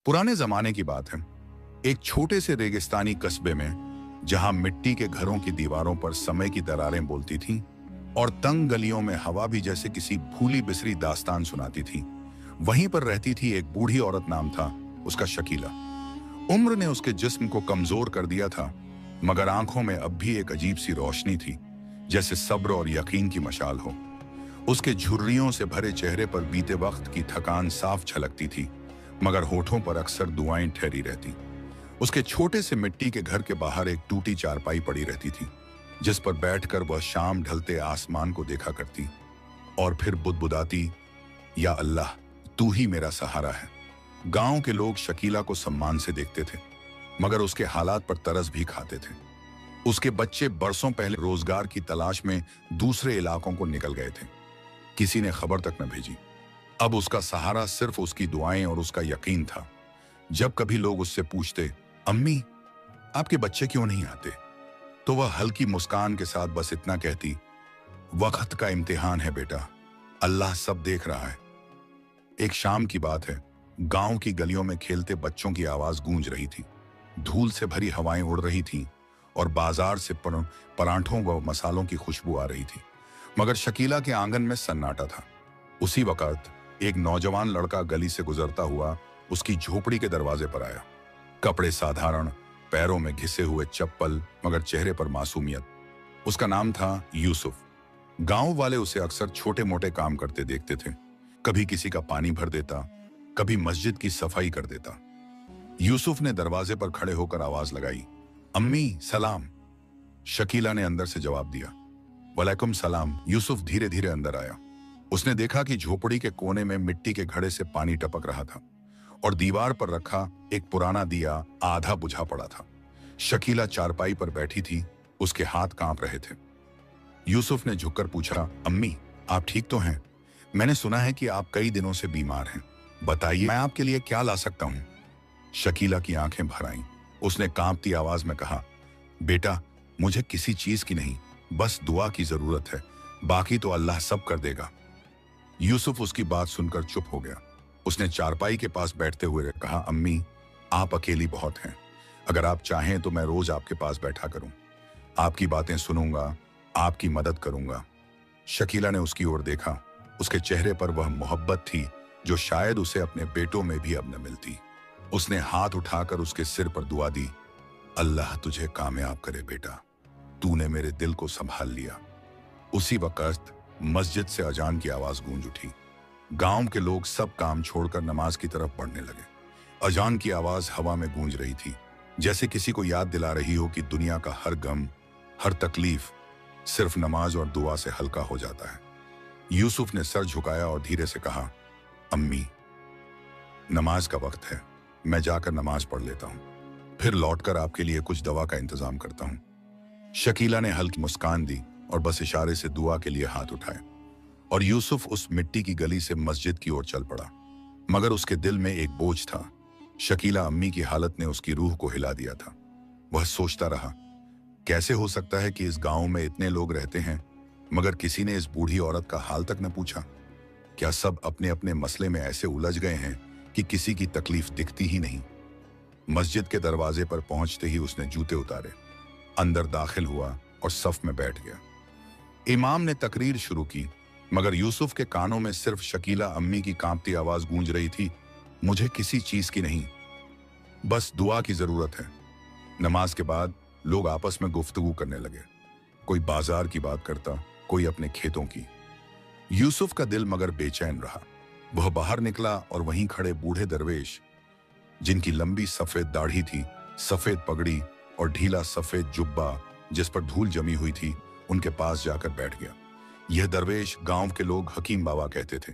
पुराने जमाने की बात है। एक छोटे से रेगिस्तानी कस्बे में, जहां मिट्टी के घरों की दीवारों पर समय की दरारें बोलती थीं और तंग गलियों में हवा भी जैसे किसी भूली बिसरी दास्तान सुनाती थी, वहीं पर रहती थी एक बूढ़ी औरत। नाम था उसका शकीला। उम्र ने उसके जिस्म को कमजोर कर दिया था, मगर आंखों में अब भी एक अजीब सी रोशनी थी, जैसे सब्र और यकीन की मशाल हो। उसके झुर्रियों से भरे चेहरे पर बीते वक्त की थकान साफ झलकती थी, मगर होठों पर अक्सर दुआएं ठहरी रहती। उसके छोटे से मिट्टी के घर के बाहर एक टूटी चारपाई पड़ी रहती थी, जिस पर बैठकर वह शाम ढलते आसमान को देखा करती और फिर बुदबुदाती, या अल्लाह, तू ही मेरा सहारा है। गांव के लोग शकीला को सम्मान से देखते थे, मगर उसके हालात पर तरस भी खाते थे। उसके बच्चे बरसों पहले रोजगार की तलाश में दूसरे इलाकों को निकल गए थे। किसी ने खबर तक न भेजी। अब उसका सहारा सिर्फ उसकी दुआएं और उसका यकीन था। जब कभी लोग उससे पूछते, अम्मी, आपके बच्चे क्यों नहीं आते, तो वह हल्की मुस्कान के साथ बस इतना कहती, वक्त का इम्तिहान है बेटा, अल्लाह सब देख रहा है। एक शाम की बात है। गांव की गलियों में खेलते बच्चों की आवाज गूंज रही थी। धूल से भरी हवाएं उड़ रही थीं और बाजार से परांठों व मसालों की खुशबू आ रही थी, मगर शकीला के आंगन में सन्नाटा था। उसी वक्त एक नौजवान लड़का गली से गुजरता हुआ उसकी झोपड़ी के दरवाजे पर आया। कपड़े साधारण, पैरों में घिसे हुए चप्पल, मगर चेहरे पर मासूमियत। उसका नाम था यूसुफ। गांव वाले उसे अक्सर छोटे मोटे काम करते देखते थे। कभी किसी का पानी भर देता, कभी मस्जिद की सफाई कर देता। यूसुफ ने दरवाजे पर खड़े होकर आवाज लगाई, अम्मी सलाम। शकीला ने अंदर से जवाब दिया, वालेकुम सलाम। यूसुफ धीरे धीरे अंदर आया। उसने देखा कि झोपड़ी के कोने में मिट्टी के घड़े से पानी टपक रहा था और दीवार पर रखा एक पुराना दिया आधा बुझा पड़ा था। शकीला चारपाई पर बैठी थी, उसके हाथ कांप रहे थे। यूसुफ ने झुककर पूछा, अम्मी, आप ठीक तो हैं? मैंने सुना है कि आप कई दिनों से बीमार हैं। बताइए, मैं आपके लिए क्या ला सकता हूं? शकीला की आंखें भर आईं। उसने कांपती आवाज में कहा, बेटा, मुझे किसी चीज की नहीं, बस दुआ की जरूरत है, बाकी तो अल्लाह सब कर देगा। यूसुफ उसकी बात सुनकर चुप हो गया। उसने चारपाई के पास बैठते हुए कहा, अम्मी, आप अकेली बहुत हैं। अगर आप चाहें तो मैं रोज आपके पास बैठा करूं, आपकी बातें सुनूंगा, आपकी मदद करूंगा। शकीला ने उसकी ओर देखा। उसके चेहरे पर वह मोहब्बत थी जो शायद उसे अपने बेटों में भी अब न मिलती। उसने हाथ उठाकर उसके सिर पर दुआ दी, अल्लाह तुझे कामयाब करे बेटा, तूने मेरे दिल को संभाल लिया। उसी वक्त मस्जिद से अजान की आवाज गूंज उठी। गांव के लोग सब काम छोड़कर नमाज की तरफ बढ़ने लगे। अजान की आवाज हवा में गूंज रही थी, जैसे किसी को याद दिला रही हो कि दुनिया का हर गम, हर तकलीफ सिर्फ नमाज और दुआ से हल्का हो जाता है। यूसुफ ने सर झुकाया और धीरे से कहा, अम्मी, नमाज का वक्त है, मैं जाकर नमाज पढ़ लेता हूं, फिर लौटकर आपके लिए कुछ दवा का इंतजाम करता हूं। शकीला ने हल्की मुस्कान दी और बस इशारे से दुआ के लिए हाथ उठाए और यूसुफ उस मिट्टी की गली से मस्जिद की ओर चल पड़ा। मगर उसके दिल में एक बोझ था। शकीला अम्मी की हालत ने उसकी रूह को हिला दिया था। वह सोचता रहा, कैसे हो सकता है कि इस गांव में इतने लोग रहते हैं, मगर किसी ने इस बूढ़ी औरत का हाल तक न पूछा? क्या सब अपने अपने मसले में ऐसे उलझ गए हैं कि किसी की तकलीफ दिखती ही नहीं? मस्जिद के दरवाजे पर पहुंचते ही उसने जूते उतारे, अंदर दाखिल हुआ और सफ में बैठ गया। इमाम ने तकरीर शुरू की, मगर यूसुफ के कानों में सिर्फ शकीला अम्मी की कांपती आवाज गूंज रही थी, मुझे किसी चीज की नहीं, बस दुआ की जरूरत है। नमाज के बाद लोग आपस में गुफ्तगू करने लगे। कोई बाजार की बात करता, कोई अपने खेतों की। यूसुफ का दिल मगर बेचैन रहा। वह बाहर निकला और वहीं खड़े बूढ़े दरवेश, जिनकी लंबी सफेद दाढ़ी थी, सफेद पगड़ी और ढीला सफेद जुब्बा जिस पर धूल जमी हुई थी, उनके पास जाकर बैठ गया। यह दरवेश गांव के लोग हकीम बाबा कहते थे,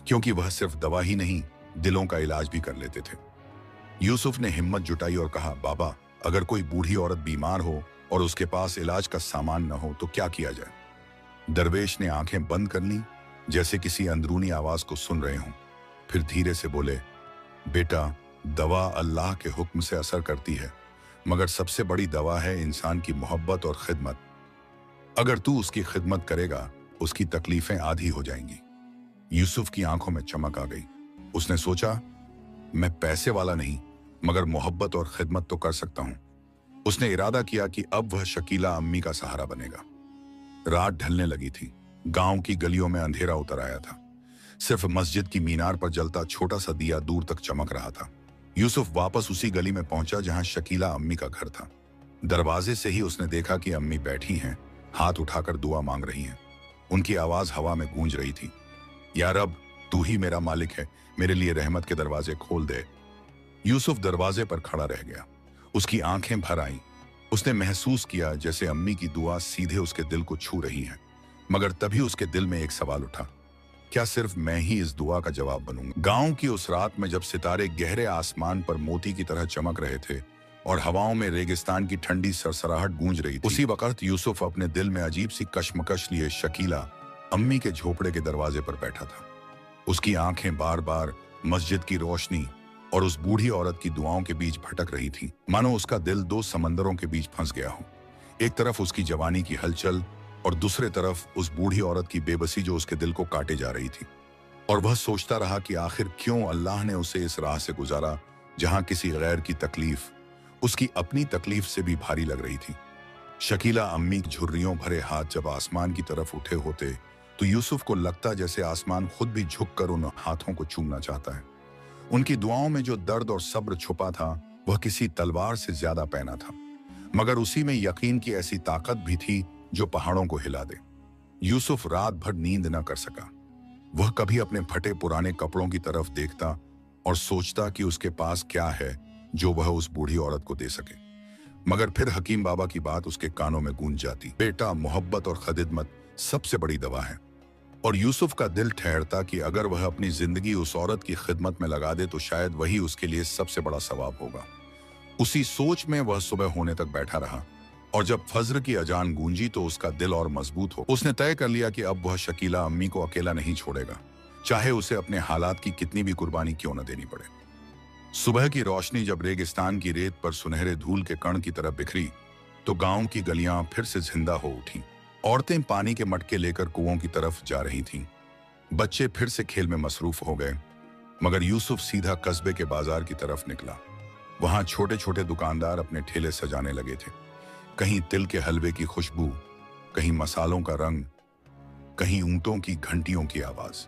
क्योंकि वह सिर्फ दवा ही नहीं, दिलों का इलाज भी कर लेते थे। यूसुफ ने हिम्मत जुटाई और कहा, बाबा, अगर कोई बूढ़ी औरत बीमार हो और उसके पास इलाज का सामान न हो तो क्या किया जाए? दरवेश ने आंखें बंद कर ली, जैसे किसी अंदरूनी आवाज को सुन रहे हों। फिर धीरे से बोले, बेटा, दवा अल्लाह के हुक्म से असर करती है, मगर सबसे बड़ी दवा है इंसान की मोहब्बत और खिदमत। अगर तू उसकी खिदमत करेगा, उसकी तकलीफें आधी हो जाएंगी। यूसुफ की आंखों में चमक आ गई। उसने सोचा, मैं पैसे वाला नहीं, मगर मोहब्बत और खिदमत तो कर सकता हूं। उसने इरादा किया कि अब वह शकीला अम्मी का सहारा बनेगा। रात ढलने लगी थी। गांव की गलियों में अंधेरा उतर आया था। सिर्फ मस्जिद की मीनार पर जलता छोटा सा दिया दूर तक चमक रहा था। यूसुफ वापस उसी गली में पहुंचा जहां शकीला अम्मी का घर था। दरवाजे से ही उसने देखा कि अम्मी बैठी हैं, हाथ उठाकर दुआ मांग रही हैं। उनकी आवाज हवा में गूंज रही थी, या रब, तू ही मेरा मालिक है, मेरे लिए रहमत के दरवाजे खोल दे। यूसुफ दरवाजे पर खड़ा रह गया। उसकी आंखें भर आईं। उसने महसूस किया जैसे अम्मी की दुआ सीधे उसके दिल को छू रही है। मगर तभी उसके दिल में एक सवाल उठा, क्या सिर्फ मैं ही इस दुआ का जवाब बनूंगा? गांव की उस रात में जब सितारे गहरे आसमान पर मोती की तरह चमक रहे थे और हवाओं में रेगिस्तान की ठंडी सरसराहट गूंज रही थी, उसी वक्त यूसुफ अपने दिल में अजीब सी कश्मकश लिए शकीला अम्मी के झोपड़े के दरवाजे पर बैठा था। उसकी आंखें बार बार मस्जिद की रोशनी और उस बूढ़ी औरत की दुआओं के बीच भटक रही थी, मानो उसका दिल दो समंदरों के बीच फंस गया हो। एक तरफ उसकी जवानी की हलचल और दूसरे तरफ उस बूढ़ी औरत की बेबसी जो उसके दिल को काटे जा रही थी। और वह सोचता रहा कि आखिर क्यों अल्लाह ने उसे इस राह से गुजारा जहां किसी गैर की तकलीफ उसकी अपनी तकलीफ से भी भारी लग रही थी। शकीला अम्मी झुर्रियों भरे हाथ जब आसमान की तरफ उठे होते तो यूसुफ को लगता जैसे आसमान खुद भी झुककर उन हाथों को चूमना चाहता है। उनकी दुआओं में जो दर्द और सब्र छुपा था वह किसी तलवार से ज्यादा पैना था, मगर उसी में यकीन की ऐसी ताकत भी थी जो पहाड़ों को हिला दे। यूसुफ रात भर नींद न कर सका। वह कभी अपने फटे पुराने कपड़ों की तरफ देखता और सोचता कि उसके पास क्या है जो वह उस बूढ़ी औरत को दे सके। मगर फिर हकीम बाबा की बात उसके कानों में गूंज जाती, बेटा, मोहब्बत और खिदमत सबसे बड़ी दवा है। और यूसुफ का दिल ठहरता कि अगर वह अपनी जिंदगी उस औरत की खिदमत में लगा दे तो शायद वही उसके लिए सबसे बड़ा सवाब होगा। उसी सोच में वह सुबह होने तक बैठा रहा और जब फज्र की अजान गूंजी तो उसका दिल और मजबूत हो। उसने तय कर लिया कि अब वह शकीला अम्मी को अकेला नहीं छोड़ेगा, चाहे उसे अपने हालात की कितनी भी कुर्बानी क्यों न देनी पड़े। सुबह की रोशनी जब रेगिस्तान की रेत पर सुनहरे धूल के कण की तरह बिखरी तो गांव की गलियां फिर से जिंदा हो उठी। औरतें पानी के मटके लेकर कुओं की तरफ जा रही थीं। बच्चे फिर से खेल में मसरूफ हो गए, मगर यूसुफ सीधा कस्बे के बाजार की तरफ निकला। वहां छोटे छोटे दुकानदार अपने ठेले सजाने लगे थे। कहीं तिल के हलवे की खुशबू, कहीं मसालों का रंग, कहीं ऊंटों की घंटियों की आवाज।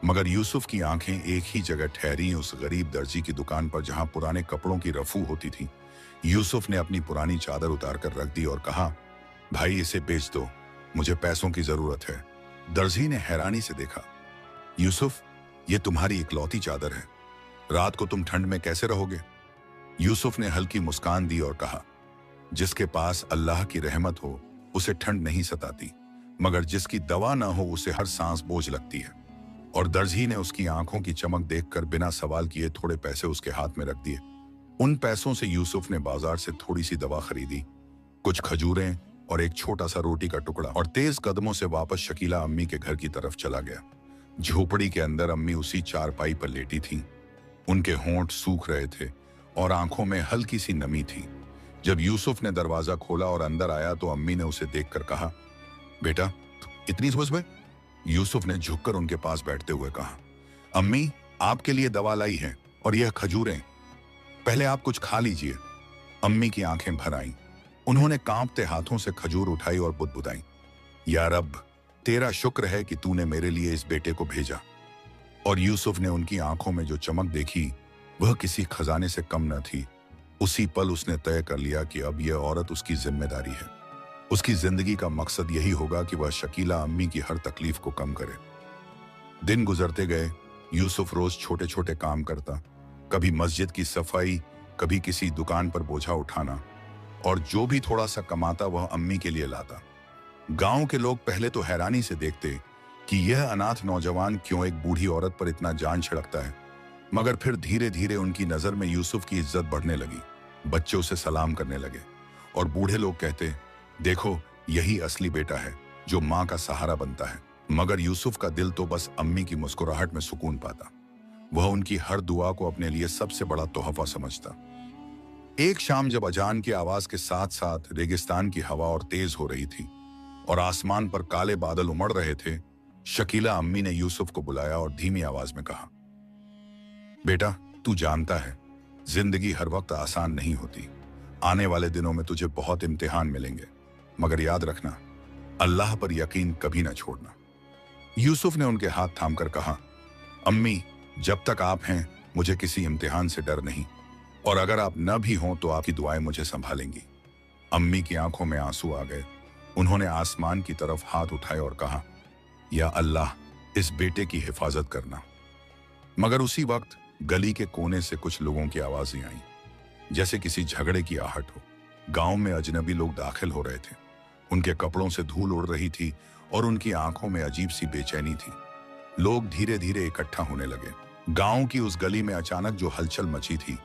मगर यूसुफ की आंखें एक ही जगह ठहरी, उस गरीब दर्जी की दुकान पर जहां पुराने कपड़ों की रफू होती थी। यूसुफ ने अपनी पुरानी चादर उतारकर रख दी और कहा, भाई इसे बेच दो, मुझे पैसों की जरूरत है। दर्जी ने हैरानी से देखा, यूसुफ, ये तुम्हारी इकलौती चादर है, रात को तुम ठंड में कैसे रहोगे? यूसुफ ने हल्की मुस्कान दी और कहा, जिसके पास अल्लाह की रहमत हो उसे ठंड नहीं सताती, मगर जिसकी दवा ना हो उसे हर सांस बोझ लगती है। और दर्जी ने उसकी आंखों की चमक देखकर बिना सवाल किए थोड़े पैसे उसके हाथ में रख दिए। उन पैसों से यूसुफ ने बाजार से थोड़ी सी दवा खरीदी, कुछ खजूरें और एक छोटा सा रोटी का टुकड़ा, और तेज कदमों से वापस शकीला अम्मी के घर की तरफ चला गया। झोपड़ी के अंदर अम्मी उसी चारपाई पर लेटी थीं। उनके होंठ सूख रहे थे और आंखों में हल्की सी नमी थी। जब यूसुफ ने दरवाजा खोला और अंदर आया तो अम्मी ने उसे देखकर कहा, बेटा, इतनी सुबह? यूसुफ ने झुककर उनके पास बैठते हुए कहा, अम्मी, आपके लिए दवा लाई है और यह खजूरें, पहले आप कुछ खा लीजिए। अम्मी की आंखें भर आईं। उन्होंने कांपते हाथों से खजूर उठाई और बुदबुदाई, या रब, तेरा शुक्र है कि तूने मेरे लिए इस बेटे को भेजा। और यूसुफ ने उनकी आंखों में जो चमक देखी वह किसी खजाने से कम न थी। उसी पल उसने तय कर लिया कि अब यह औरत उसकी जिम्मेदारी है। उसकी जिंदगी का मकसद यही होगा कि वह शकीला अम्मी की हर तकलीफ को कम करे। दिन गुजरते गए। यूसुफ रोज छोटे छोटे काम करता, कभी मस्जिद की सफाई, कभी किसी दुकान पर बोझा उठाना, और जो भी थोड़ा सा कमाता वह अम्मी के लिए लाता। गांव के लोग पहले तो हैरानी से देखते कि यह अनाथ नौजवान क्यों एक बूढ़ी औरत पर इतना जान छिड़कता है, मगर फिर धीरे धीरे उनकी नजर में यूसुफ की इज्जत बढ़ने लगी। बच्चे उसे सलाम करने लगे और बूढ़े लोग कहते, देखो, यही असली बेटा है जो माँ का सहारा बनता है। मगर यूसुफ का दिल तो बस अम्मी की मुस्कुराहट में सुकून पाता। वह उनकी हर दुआ को अपने लिए सबसे बड़ा तोहफा समझता। एक शाम जब अजान की आवाज के साथ साथ रेगिस्तान की हवा और तेज हो रही थी और आसमान पर काले बादल उमड़ रहे थे, शकीला अम्मी ने यूसुफ को बुलाया और धीमी आवाज में कहा, बेटा, तू जानता है, जिंदगी हर वक्त आसान नहीं होती। आने वाले दिनों में तुझे बहुत इम्तिहान मिलेंगे, मगर याद रखना, अल्लाह पर यकीन कभी ना छोड़ना। यूसुफ ने उनके हाथ थामकर कहा, अम्मी, जब तक आप हैं मुझे किसी इम्तिहान से डर नहीं, और अगर आप न भी हों तो आपकी दुआएं मुझे संभालेंगी। अम्मी की आंखों में आंसू आ गए। उन्होंने आसमान की तरफ हाथ उठाए और कहा, या अल्लाह, इस बेटे की हिफाजत करना। मगर उसी वक्त गली के कोने से कुछ लोगों की आवाजें आईं, जैसे किसी झगड़े की आहट हो। गांव में अजनबी लोग दाखिल हो रहे थे। उनके कपड़ों से धूल उड़ रही थी और उनकी आंखों में अजीब सी बेचैनी थी। लोग धीरे धीरे इकट्ठा होने लगे। गांव की उस गली में अचानक जो हलचल मची थी,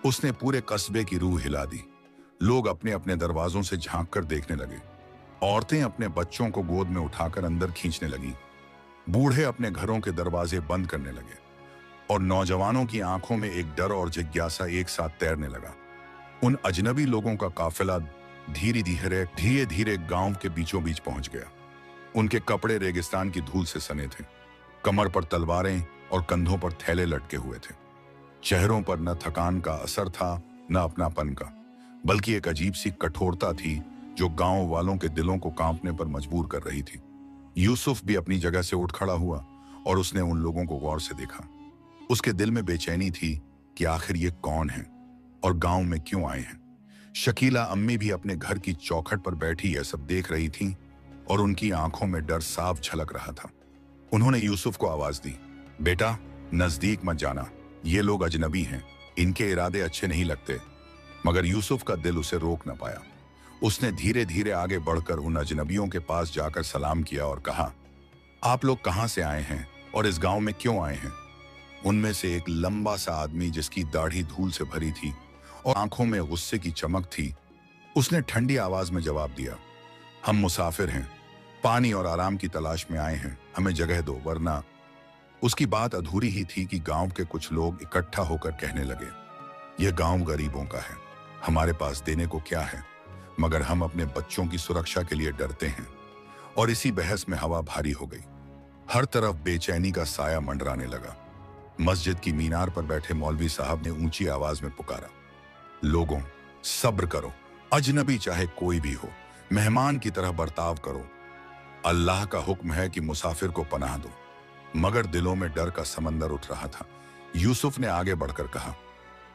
उसने पूरे कस्बे की रूह हिला दी। लोग अपने अपने दरवाजों से झांक कर देखने लगे। औरतें अपने बच्चों को गोद में उठाकर अंदर खींचने लगी। बूढ़े अपने घरों के दरवाजे बंद करने लगे और नौजवानों की आंखों में एक डर और जिज्ञासा एक साथ तैरने लगा। उन अजनबी लोगों का काफिला धीरे धीरे गांव के बीचों बीच पहुंच गया। उनके कपड़े रेगिस्तान की धूल से सने थे। कमर पर तलवारें और कंधों पर थैले लटके हुए थे। चेहरों पर न थकान का असर था, न अपनापन का, बल्कि एक अजीब सी कठोरता थी जो गांव वालों के दिलों को कांपने पर मजबूर कर रही थी। यूसुफ भी अपनी जगह से उठ खड़ा हुआ और उसने उन लोगों को गौर से देखा। उसके दिल में बेचैनी थी कि आखिर ये कौन है और गांव में क्यों आए हैं। शकीला अम्मी भी अपने घर की चौखट पर बैठी यह सब देख रही थी और उनकी आंखों में डर साफ झलक रहा था। उन्होंने यूसुफ को आवाज दी, बेटा, नजदीक मत जाना, ये लोग अजनबी हैं, इनके इरादे अच्छे नहीं लगते। मगर यूसुफ का दिल उसे रोक न पाया। उसने धीरे धीरे आगे बढ़कर उन अजनबियों के पास जाकर सलाम किया और कहा, आप लोग कहां से आए हैं और इस गांव में क्यों आए हैं? उनमें से एक लंबा सा आदमी, जिसकी दाढ़ी धूल से भरी थी और आंखों में गुस्से की चमक थी, उसने ठंडी आवाज में जवाब दिया, हम मुसाफिर हैं, पानी और आराम की तलाश में आए हैं, हमें जगह दो वरना। उसकी बात अधूरी ही थी कि गांव के कुछ लोग इकट्ठा होकर कहने लगे, यह गांव गरीबों का है, हमारे पास देने को क्या है, मगर हम अपने बच्चों की सुरक्षा के लिए डरते हैं। और इसी बहस में हवा भारी हो गई। हर तरफ बेचैनी का साया मंडराने लगा। मस्जिद की मीनार पर बैठे मौलवी साहब ने ऊंची आवाज में पुकारा, लोगों, सब्र करो, अजनबी चाहे कोई भी हो, मेहमान की तरह बर्ताव करो। अल्लाह का हुक्म है कि मुसाफिर को पनाह दो। मगर दिलों में डर का समंदर उठ रहा था। यूसुफ ने आगे बढ़कर कहा,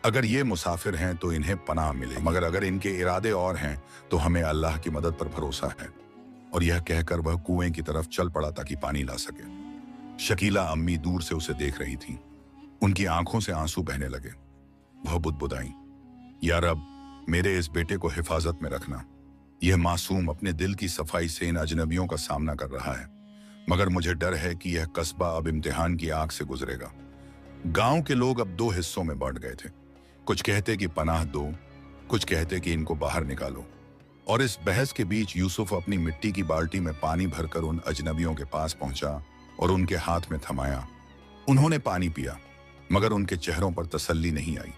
अगर ये मुसाफिर हैं तो इन्हें पनाह मिले, मगर अगर इनके इरादे और हैं तो हमें अल्लाह की मदद पर भरोसा है। और यह कहकर वह कुएं की तरफ चल पड़ा ताकि पानी ला सके। शकीला अम्मी दूर से उसे देख रही थी। उनकी आंखों से आंसू बहने लगे। वह बुदबुदाई, या रब, मेरे इस बेटे को हिफाजत में रखना। यह मासूम अपने दिल की सफाई से इन अजनबियों का सामना कर रहा है, मगर मुझे डर है कि यह कस्बा अब इम्तिहान की आग से गुजरेगा। गांव के लोग अब दो हिस्सों में बांट गए थे। कुछ कहते कि पनाह दो, कुछ कहते कि इनको बाहर निकालो। और इस बहस के बीच यूसुफ अपनी मिट्टी की बाल्टी में पानी भरकर उन अजनबियों के पास पहुंचा और उनके हाथ में थमाया। उन्होंने पानी पिया, मगर उनके चेहरों पर तसल्ली नहीं आई।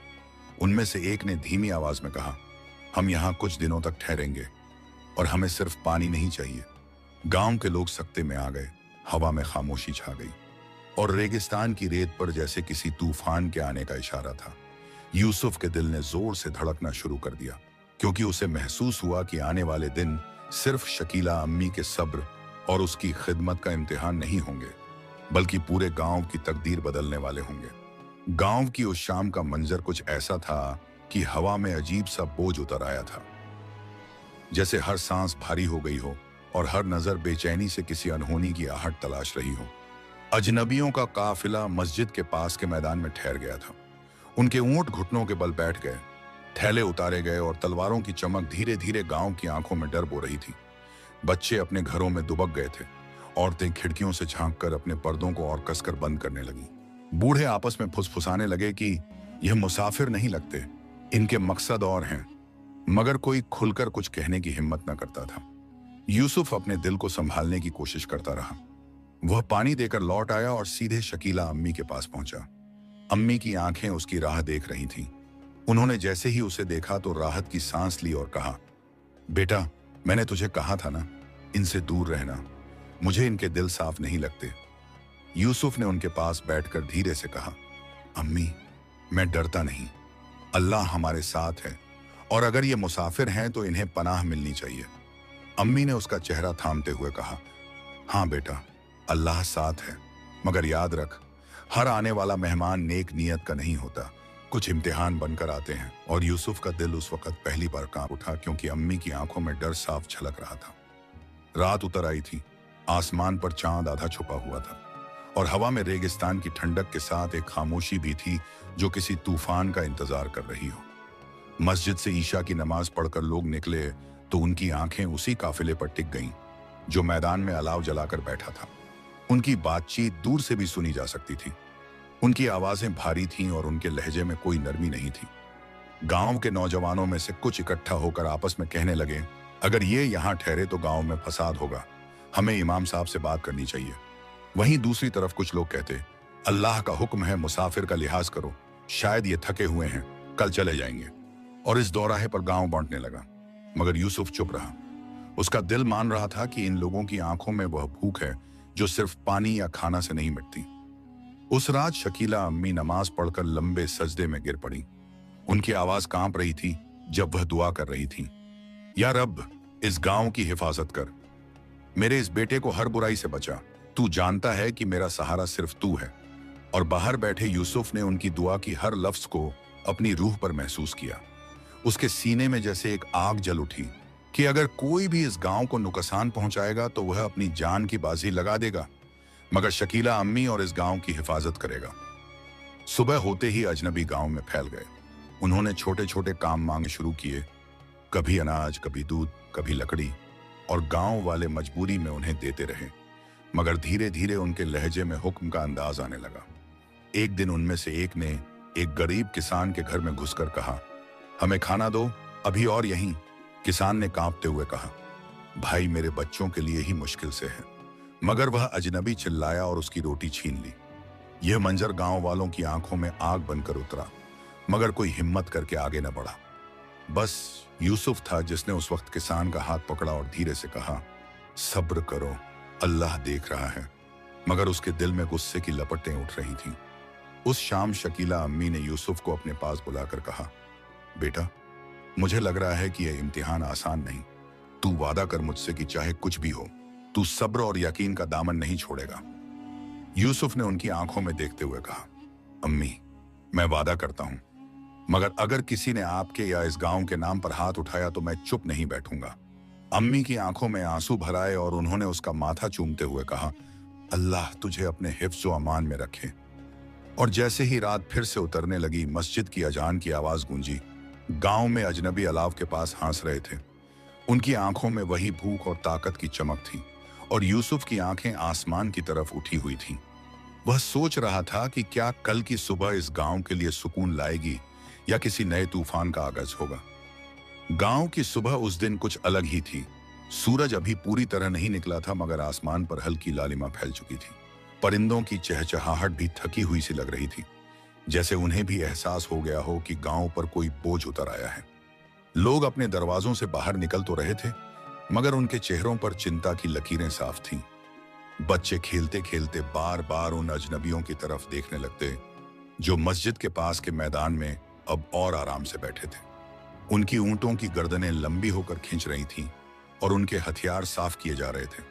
उनमें से एक ने धीमी आवाज में कहा, हम यहाँ कुछ दिनों तक ठहरेंगे और हमें सिर्फ पानी नहीं चाहिए। गांव के लोग सकते में आ गए। हवा में खामोशी छा गई और रेगिस्तान की रेत पर जैसे किसी तूफान के आने का इशारा था। यूसुफ के दिल ने जोर से धड़कना शुरू कर दिया, क्योंकि उसे महसूस हुआ कि आने वाले दिन सिर्फ शकीला अम्मी के सब्र और उसकी खिदमत का इम्तिहान नहीं होंगे, बल्कि पूरे गांव की तकदीर बदलने वाले होंगे। गांव की उस शाम का मंजर कुछ ऐसा था कि हवा में अजीब सा बोझ उतर आया था, जैसे हर सांस भारी हो गई हो और हर नजर बेचैनी से किसी अनहोनी की आहट तलाश रही हो। अजनबियों का काफिला मस्जिद के पास के मैदान में ठहर गया था। उनके ऊंट घुटनों के बल बैठ गए, थैले उतारे गए और तलवारों की चमक धीरे धीरे गांव की आंखों में डर बो रही थी। बच्चे अपने घरों में दुबक गए थे। औरतें खिड़कियों से झांककर अपने पर्दों को और कसकर बंद करने लगी। बूढ़े आपस में फुसफुसाने लगे कि यह मुसाफिर नहीं लगते, इनके मकसद और हैं, मगर कोई खुलकर कुछ कहने की हिम्मत न करता था। यूसुफ अपने दिल को संभालने की कोशिश करता रहा। वह पानी देकर लौट आया और सीधे शकीला अम्मी के पास पहुंचा। अम्मी की आंखें उसकी राह देख रही थीं। उन्होंने जैसे ही उसे देखा तो राहत की सांस ली और कहा, बेटा, मैंने तुझे कहा था ना, इनसे दूर रहना, मुझे इनके दिल साफ नहीं लगते। यूसुफ ने उनके पास बैठकर धीरे से कहा, अम्मी, मैं डरता नहीं, अल्लाह हमारे साथ है, और अगर ये मुसाफिर हैं तो इन्हें पनाह मिलनी चाहिए। अम्मी ने उसका चेहरा थामते हुए कहा, हाँ बेटा, अल्लाह साथ है, मगर याद रख, हर आने वाला मेहमान नेक नीयत का नहीं होता, कुछ इम्तिहान बनकर आते हैं। और यूसुफ का दिल उस वक्त पहली बार कांप उठा, क्योंकि अम्मी की आंखों में डर साफ झलक रहा था। रात उतर आई थी, आसमान पर चांद आधा छुपा हुआ था, और हवा में रेगिस्तान की ठंडक के साथ एक खामोशी भी थी जो किसी तूफान का इंतजार कर रही हो। मस्जिद से ईशा की नमाज पढ़कर लोग निकले तो उनकी आंखें उसी काफिले पर टिक गईं जो मैदान में अलाव जलाकर बैठा था। उनकी बातचीत दूर से भी सुनी जा सकती थी। उनकी आवाजें भारी थीं और उनके लहजे में कोई नरमी नहीं थी। गांव के नौजवानों में से कुछ इकट्ठा होकर आपस में कहने लगे, अगर ये यहाँ ठहरे तो गांव में फसाद होगा, हमें इमाम साहब से बात करनी चाहिए। वहीं दूसरी तरफ कुछ लोग कहते, अल्लाह का हुक्म है, मुसाफिर का लिहाज करो, शायद ये थके हुए हैं, कल चले जाएंगे। और इस दौराहे पर गांव बांटने लगा, मगर यूसुफ चुप रहा। उसका दिल मान रहा था कि इन लोगों की आंखों में वह भूख है जो सिर्फ पानी या खाना से नहीं मिटती। उस रात शकीला अम्मी नमाज पढ़कर लंबे सजदे में गिर पड़ी। उनकी आवाज कांप रही थी जब वह दुआ कर रही थी, या रब, इस गांव की हिफाजत कर, मेरे इस बेटे को हर बुराई से बचा, तू जानता है कि मेरा सहारा सिर्फ तू है। और बाहर बैठे यूसुफ ने उनकी दुआ की हर लफ्ज को अपनी रूह पर महसूस किया। उसके सीने में जैसे एक आग जल उठी कि अगर कोई भी इस गांव को नुकसान पहुंचाएगा तो वह अपनी जान की बाजी लगा देगा, मगर शकीला अम्मी और इस गांव की हिफाजत करेगा। सुबह होते ही अजनबी गांव में फैल गए। उन्होंने छोटे छोटे काम मांगने शुरू किए, कभी अनाज, कभी दूध, कभी लकड़ी, और गांव वाले मजबूरी में उन्हें देते रहे। मगर धीरे धीरे उनके लहजे में हुक्म का अंदाज आने लगा। एक दिन उनमें से एक ने एक गरीब किसान के घर में घुसकर कहा, हमें खाना दो, अभी और यहीं। किसान ने कांपते हुए कहा, भाई, मेरे बच्चों के लिए ही मुश्किल से है। मगर वह अजनबी चिल्लाया और उसकी रोटी छीन ली। यह मंजर गांव वालों की आंखों में आग बनकर उतरा, मगर कोई हिम्मत करके आगे न बढ़ा। बस यूसुफ था जिसने उस वक्त किसान का हाथ पकड़ा और धीरे से कहा, सब्र करो, अल्लाह देख रहा है। मगर उसके दिल में गुस्से की लपटें उठ रही थीं। उस शाम शकीला अम्मी ने यूसुफ को अपने पास बुलाकर कहा, बेटा, मुझे लग रहा है कि यह इम्तिहान आसान नहीं। तू वादा कर मुझसे कि चाहे कुछ भी हो, तू सब्र और यकीन का दामन नहीं छोड़ेगा। यूसुफ ने उनकी आंखों में देखते हुए कहा, अम्मी, मैं वादा करता हूं, मगर अगर किसी ने आपके या इस गांव के नाम पर हाथ उठाया तो मैं चुप नहीं बैठूंगा। अम्मी की आंखों में आंसू भर आए और उन्होंने उसका माथा चूमते हुए कहा, अल्लाह तुझे अपने हिफ्ज़ व अमान में रखे। और जैसे ही रात फिर से उतरने लगी, मस्जिद की अजान की आवाज गूंजी। गांव में अजनबी अलाव के पास हंस रहे थे। उनकी आंखों में वही भूख और ताकत की चमक थी, और यूसुफ की आंखें आसमान की तरफ उठी हुई थीं। वह सोच रहा था कि क्या कल की सुबह इस गांव के लिए सुकून लाएगी या किसी नए तूफान का आगाज होगा। गांव की सुबह उस दिन कुछ अलग ही थी। सूरज अभी पूरी तरह नहीं निकला था, मगर आसमान पर हल्की लालिमा फैल चुकी थी। परिंदों की चहचहाहट भी थकी हुई सी लग रही थी, जैसे उन्हें भी एहसास हो गया हो कि गांव पर कोई बोझ उतर आया है। लोग अपने दरवाजों से बाहर निकल तो रहे थे, मगर उनके चेहरों पर चिंता की लकीरें साफ थीं। बच्चे खेलते खेलते बार बार उन अजनबियों की तरफ देखने लगते जो मस्जिद के पास के मैदान में अब और आराम से बैठे थे। उनकी ऊंटों की गर्दनें लंबी होकर खींच रही थीं और उनके हथियार साफ किए जा रहे थे।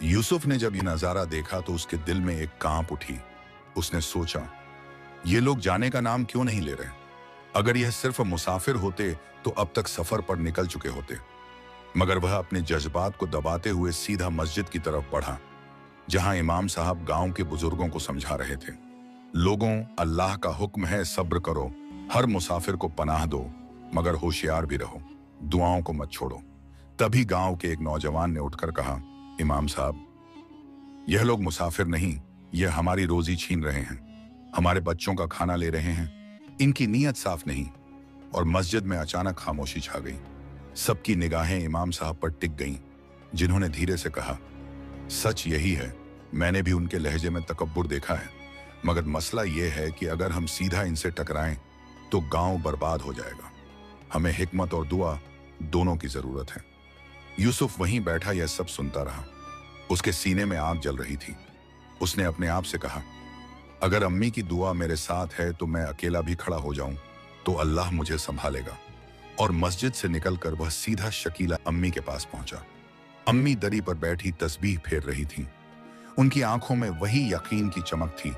यूसुफ ने जब ये नजारा देखा तो उसके दिल में एक कांप उठी। उसने सोचा, ये लोग जाने का नाम क्यों नहीं ले रहे? अगर यह सिर्फ मुसाफिर होते तो अब तक सफर पर निकल चुके होते। मगर वह अपने जज्बात को दबाते हुए सीधा मस्जिद की तरफ बढ़ा, जहां इमाम साहब गांव के बुजुर्गों को समझा रहे थे। लोगों, अल्लाह का हुक्म है, सब्र करो, हर मुसाफिर को पनाह दो, मगर होशियार भी रहो, दुआओं को मत छोड़ो। तभी गांव के एक नौजवान ने उठकर कहा, इमाम साहब, यह लोग मुसाफिर नहीं, यह हमारी रोजी छीन रहे हैं, हमारे बच्चों का खाना ले रहे हैं, इनकी नीयत साफ नहीं। और मस्जिद में अचानक खामोशी छा गई। सबकी निगाहें इमाम साहब पर टिक गईं, जिन्होंने धीरे से कहा, सच यही है, मैंने भी उनके लहजे में तकब्बुर देखा है, मगर मसला यह है कि अगर हम सीधा इनसे टकराएं तो गांव बर्बाद हो जाएगा। हमें हिकमत और दुआ दोनों की जरूरत है। यूसुफ वहीं बैठा यह सब सुनता रहा। उसके सीने में आग जल रही थी। उसने अपने आप से कहा, अगर अम्मी की दुआ मेरे साथ है तो मैं अकेला भी खड़ा हो जाऊं तो अल्लाह मुझे संभालेगा। और मस्जिद से निकलकर वह सीधा शकीला अम्मी के पास पहुंचा। अम्मी दरी पर बैठी तस्बीह फेर रही थीं। उनकी आंखों में वही यकीन की चमक थी।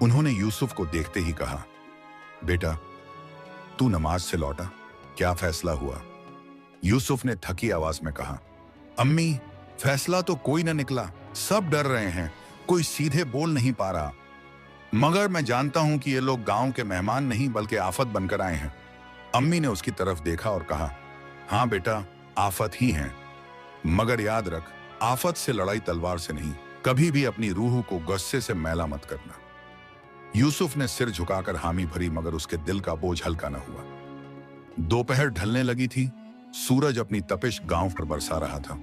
उन्होंने यूसुफ को देखते ही कहा, बेटा, तू नमाज से लौटा, क्या फैसला हुआ? यूसुफ ने थकी आवाज में कहा, अम्मी, फैसला तो कोई न निकला, सब डर रहे हैं, कोई सीधे बोल नहीं पा रहा। मगर मैं जानता हूं कि ये लोग गांव के मेहमान नहीं बल्कि आफत बनकर आए हैं। अम्मी ने उसकी तरफ देखा और कहा, हाँ बेटा, आफत ही हैं, मगर याद रख, आफत से लड़ाई तलवार से नहीं, कभी भी अपनी रूह को गुस्से से मैला मत करना। यूसुफ ने सिर झुकाकर हामी भरी, मगर उसके दिल का बोझ हल्का न हुआ। दोपहर ढलने लगी थी, सूरज अपनी तपिश गांव पर बरसा रहा था।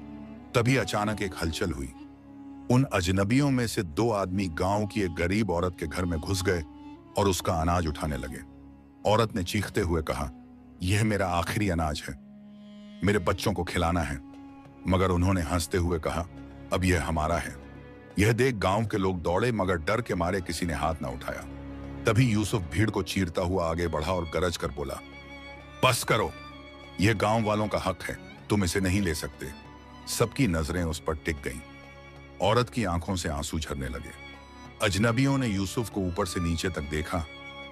तभी अचानक एक हलचल हुई। उन अजनबियों में से दो आदमी गांव की एक गरीब औरत के घर में घुस गए और उसका अनाज उठाने लगे। औरत ने चीखते हुए कहा, यह मेरा आखिरी अनाज है, मेरे बच्चों को खिलाना है। मगर उन्होंने हंसते हुए कहा, अब यह हमारा है। यह देख गांव के लोग दौड़े, मगर डर के मारे किसी ने हाथ ना उठाया। तभी यूसुफ भीड़ को चीरता हुआ आगे बढ़ा और गरज कर बोला, बस करो, यह गांव वालों का हक है, तुम इसे नहीं ले सकते। सबकी नजरें उस पर टिक गईं। औरत की आंखों से आंसू झरने लगे। अजनबियों ने यूसुफ को ऊपर से नीचे तक देखा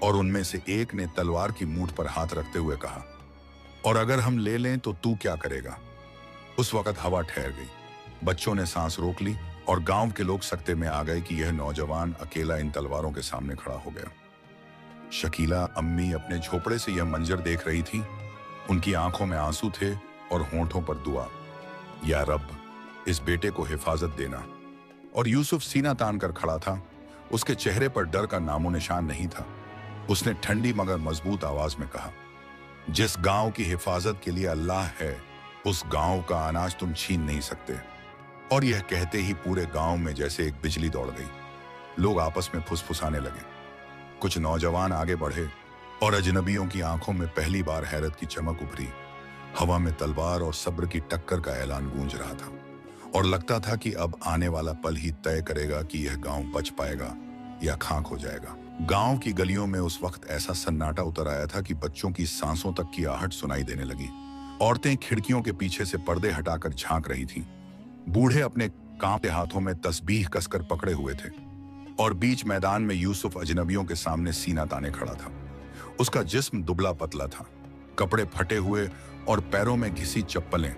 और उनमें से एक ने तलवार की मूठ पर हाथ रखते हुए कहा, और अगर हम ले लें तो तू क्या करेगा? उस वक्त हवा ठहर गई। बच्चों ने सांस रोक ली और गांव के लोग सकते में आ गए कि यह नौजवान अकेला इन तलवारों के सामने खड़ा हो गया। शकीला अम्मी अपने झोपड़े से यह मंजर देख रही थी। उनकी आंखों में आंसू थे और होंठों पर दुआ, या रब, इस बेटे को हिफाजत देना। और यूसुफ सीना तान कर खड़ा था। उसके चेहरे पर डर का नामो निशान नहीं था। उसने ठंडी मगर मजबूत आवाज में कहा, जिस गांव की हिफाजत के लिए अल्लाह है, उस गांव का अनाज तुम छीन नहीं सकते। और यह कहते ही पूरे गांव में जैसे एक बिजली दौड़ गई। लोग आपस में फुसफुसाने लगे। कुछ नौजवान आगे बढ़े और अजनबियों की आंखों में पहली बार हैरत की चमक उभरी। हवा में तलवार और सब्र की टक्कर का ऐलान गूंज रहा था और लगता था कि अब आने वाला पल ही तय करेगा कि यह गांव बच पाएगा या खाक हो जाएगा। गांव की गलियों में उस वक्त ऐसा सन्नाटा उतर आया था कि बच्चों की सांसों तक की आहट सुनाई देने लगी। औरतें खिड़कियों के पीछे से पर्दे हटाकर झांक रही थीं। बूढ़े अपने कांपते हाथों में तस्बीह कसकर पकड़े हुए थे और बीच मैदान में यूसुफ अजनबियों के सामने सीना ताने खड़ा था। उसका जिस्म दुबला पतला था, कपड़े फटे हुए और पैरों में घिसी चप्पलें,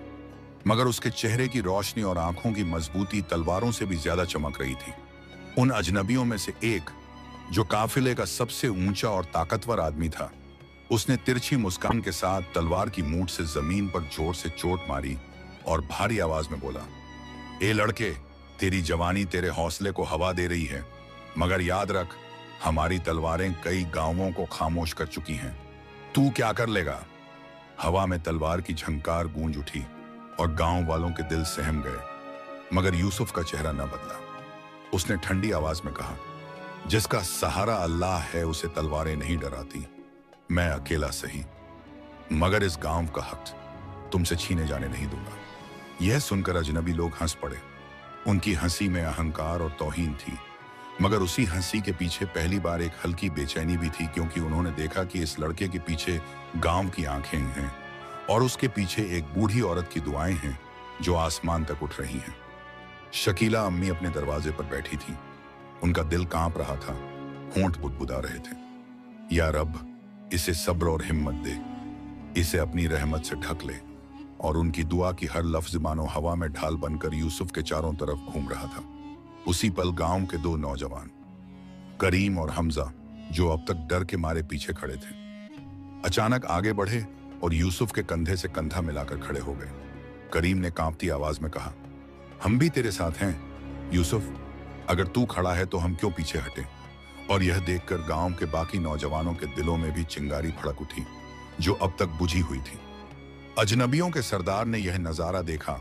मगर उसके चेहरे की रोशनी और आंखों की मजबूती तलवारों से भी ज्यादा चमक रही थी। उन अजनबियों में से एक, जो काफिले का सबसे ऊंचा और ताकतवर आदमी था, उसने तिरछी मुस्कान के साथ तलवार की मूठ से जमीन पर जोर से चोट मारी और भारी आवाज में बोला, ए लड़के, तेरी जवानी तेरे हौसले को हवा दे रही है, मगर याद रख, हमारी तलवारें कई गांवों को खामोश कर चुकी हैं। तू क्या कर लेगा? हवा में तलवार की झंकार गूंज उठी और गांव वालों के दिल सहम गए, मगर यूसुफ का चेहरा न बदला। उसने ठंडी आवाज में कहा, जिसका सहारा अल्लाह है उसे तलवारें नहीं डराती। मैं अकेला सही, मगर इस गांव का हक तुमसे छीने जाने नहीं दूंगा। यह सुनकर अजनबी लोग हंस पड़े। उनकी हंसी में अहंकार और तौहीन थी, मगर उसी हंसी के पीछे पहली बार एक हल्की बेचैनी भी थी, क्योंकि उन्होंने देखा कि इस लड़के के पीछे गांव की आंखें हैं और उसके पीछे एक बूढ़ी औरत की दुआएं हैं जो आसमान तक उठ रही हैं। शकीला अम्मी अपने दरवाजे पर बैठी थी। उनका दिल कांप रहा था, होंठ बुदबुदा रहे थे। या रब, इसे सब्र और हिम्मत दे, इसे अपनी रहमत से ढक ले। और उनकी दुआ की हर लफ्ज मानो हवा में ढाल बनकर यूसुफ के चारों तरफ घूम रहा था। उसी पल गांव के दो नौजवान, करीम और हमजा, जो अब तक डर के मारे पीछे खड़े थे, अचानक आगे बढ़े और यूसुफ के कंधे से कंधा मिलाकर खड़े हो गए। करीम ने कांपती आवाज में कहा, हम भी तेरे साथ हैं यूसुफ, अगर तू खड़ा है तो हम क्यों पीछे हटे? और यह देखकर गांव के बाकी नौजवानों के दिलों में भी चिंगारी भड़क उठी, जो अब तक बुझी हुई थी। अजनबियों के सरदार ने यह नजारा देखा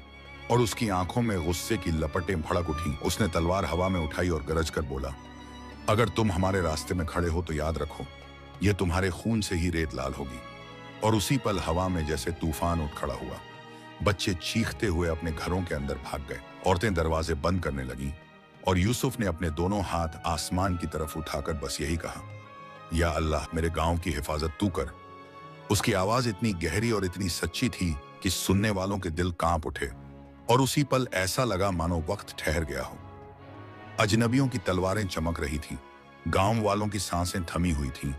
और उसकी आंखों में गुस्से की लपटें भड़क उठी। उसने तलवार हवा में उठाई और गरज कर बोला, अगर तुम हमारे रास्ते में खड़े हो तो याद रखो, यह तुम्हारे खून से ही रेत लाल होगी। और उसी पल हवा में जैसे तूफान उठ खड़ा हुआ। बच्चे चीखते हुए अपने घरों के अंदर भाग गए, औरतें दरवाजे बंद करने लगीं और यूसुफ ने अपने दोनों हाथ आसमान की तरफ उठाकर बस यही कहा, या अल्लाह, मेरे गांव की हिफाजत तू कर। उसकी आवाज इतनी गहरी और इतनी सच्ची थी कि सुनने वालों के दिल कांप उठे, और उसी पल ऐसा लगा मानो वक्त ठहर गया हो। अजनबियों की तलवारें चमक रही थीं, गांव वालों की सांसें थमी हुई थीं,